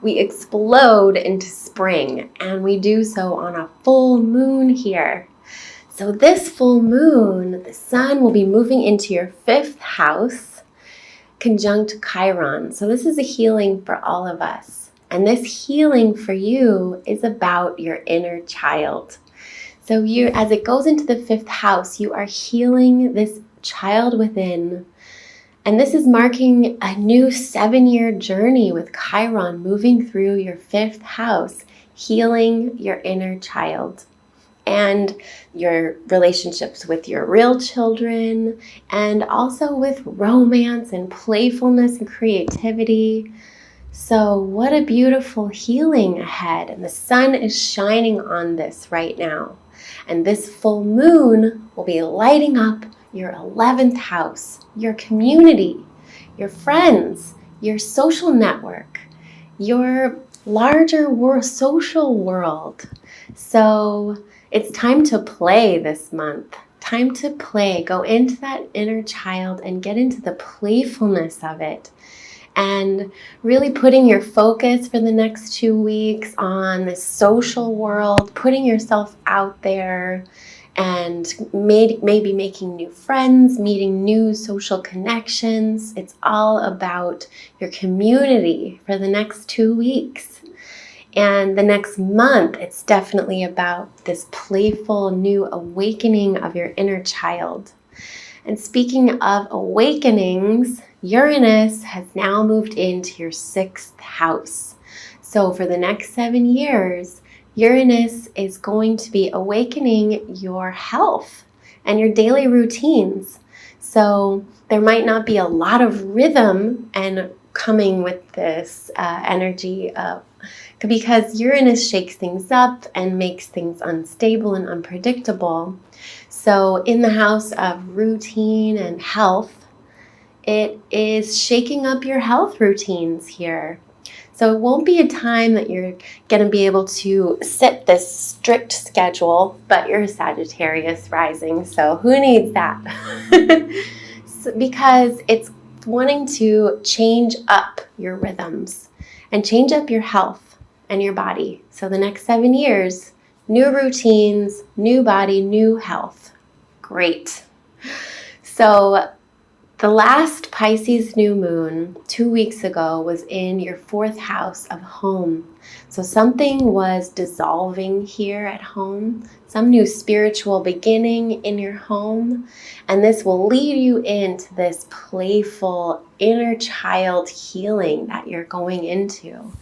we explode into spring, and we do so on a full moon here. So this full moon, the sun will be moving into your 5th house, conjunct Chiron. So this is a healing for all of us. And this healing for you is about your inner child. So as it goes into the 5th house, you are healing this child within. And this is marking a new 7-year journey with Chiron moving through your 5th house, healing your inner child and your relationships with your real children, and also with romance and playfulness and creativity. So what a beautiful healing ahead. And the sun is shining on this right now. And this full moon will be lighting up your 11th house, your community, your friends, your social network, your larger social world. So it's time to play this month. Time to play. Go into that inner child and get into the playfulness of it. And really putting your focus for the next 2 weeks on the social world, putting yourself out there and maybe making new friends, meeting new social connections. It's all about your community for the next 2 weeks. And the next month, it's definitely about this playful new awakening of your inner child. And speaking of awakenings, Uranus has now moved into your 6th house. So for the next 7 years, Uranus is going to be awakening your health and your daily routines. So there might not be a lot of rhythm and coming with this energy of, because Uranus shakes things up and makes things unstable and unpredictable. So in the house of routine and health, it is shaking up your health routines here. So it won't be a time that you're going to be able to set this strict schedule, but you're a Sagittarius rising, so who needs that? Because it's wanting to change up your rhythms and change up your health and your body. So the next 7 years, new routines, new body, new health. Great. So the last Pisces new moon 2 weeks ago was in your 4th house of home. So something was dissolving here at home, some new spiritual beginning in your home. And this will lead you into this playful inner child healing that you're going into,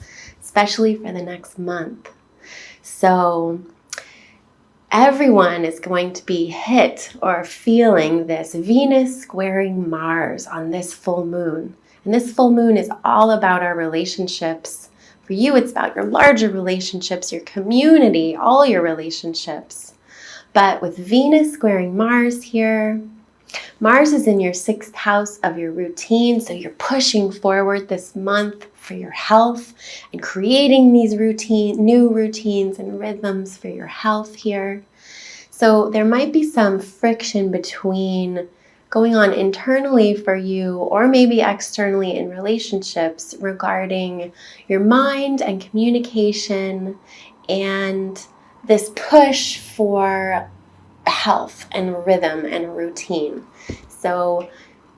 especially for the next month. So everyone is going to be hit or feeling this Venus squaring Mars on this full moon. And this full moon is all about our relationships. For you, it's about your larger relationships, your community, all your relationships. But with Venus squaring Mars here, Mars is in your 6th house of your routine. So you're pushing forward this month for your health and creating these new routines and rhythms for your health here. So there might be some friction between going on internally for you or maybe externally in relationships regarding your mind and communication and this push for health and rhythm and routine. So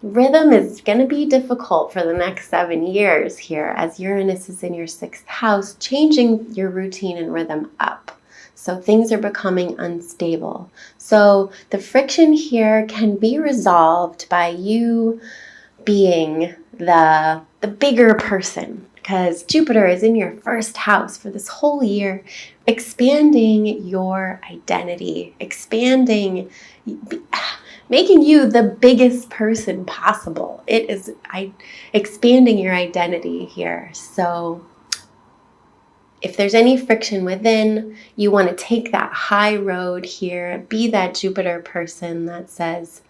rhythm is going to be difficult for the next 7 years here as Uranus is in your 6th house, changing your routine and rhythm up. So things are becoming unstable. So the friction here can be resolved by you being the bigger person, because Jupiter is in your 1st house for this whole year, expanding your identity, making you the biggest person possible. It is expanding your identity here. So if there's any friction within, you want to take that high road here, be that Jupiter person that says,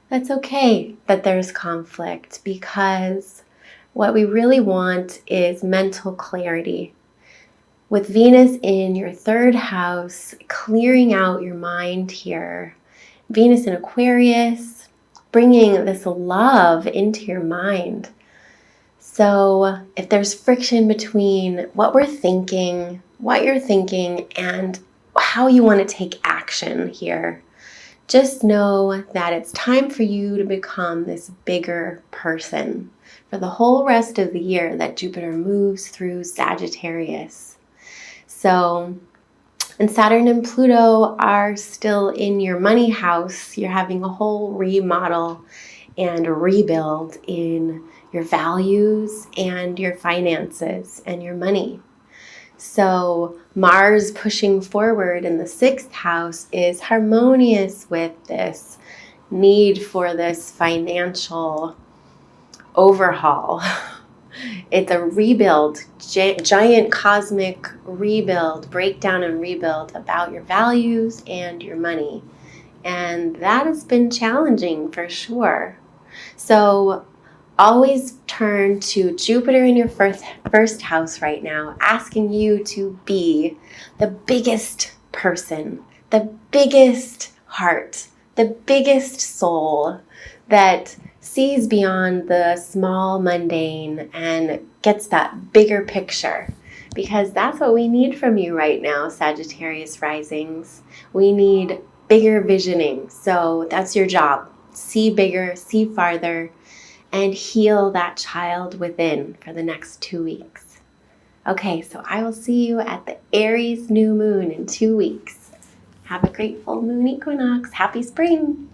that's okay that there's conflict, because what we really want is mental clarity. With Venus in your 3rd house, clearing out your mind here. Venus in Aquarius, bringing this love into your mind. So if there's friction between what we're thinking, what you're thinking, and how you want to take action here, just know that it's time for you to become this bigger person for the whole rest of the year that Jupiter moves through Sagittarius. So, and Saturn and Pluto are still in your money house. You're having a whole remodel and rebuild in your values and your finances and your money. So Mars pushing forward in the 6th house is harmonious with this need for this financial overhaul. It's a rebuild, giant cosmic rebuild, breakdown and rebuild about your values and your money. And that has been challenging for sure. So always turn to Jupiter in your first house right now, asking you to be the biggest person, the biggest heart, the biggest soul that sees beyond the small mundane and gets that bigger picture. Because that's what we need from you right now, Sagittarius risings. We need bigger visioning. So that's your job. See bigger, see farther, and heal that child within for the next 2 weeks. Okay, so I will see you at the Aries new moon in 2 weeks. Have a great full moon equinox. Happy spring.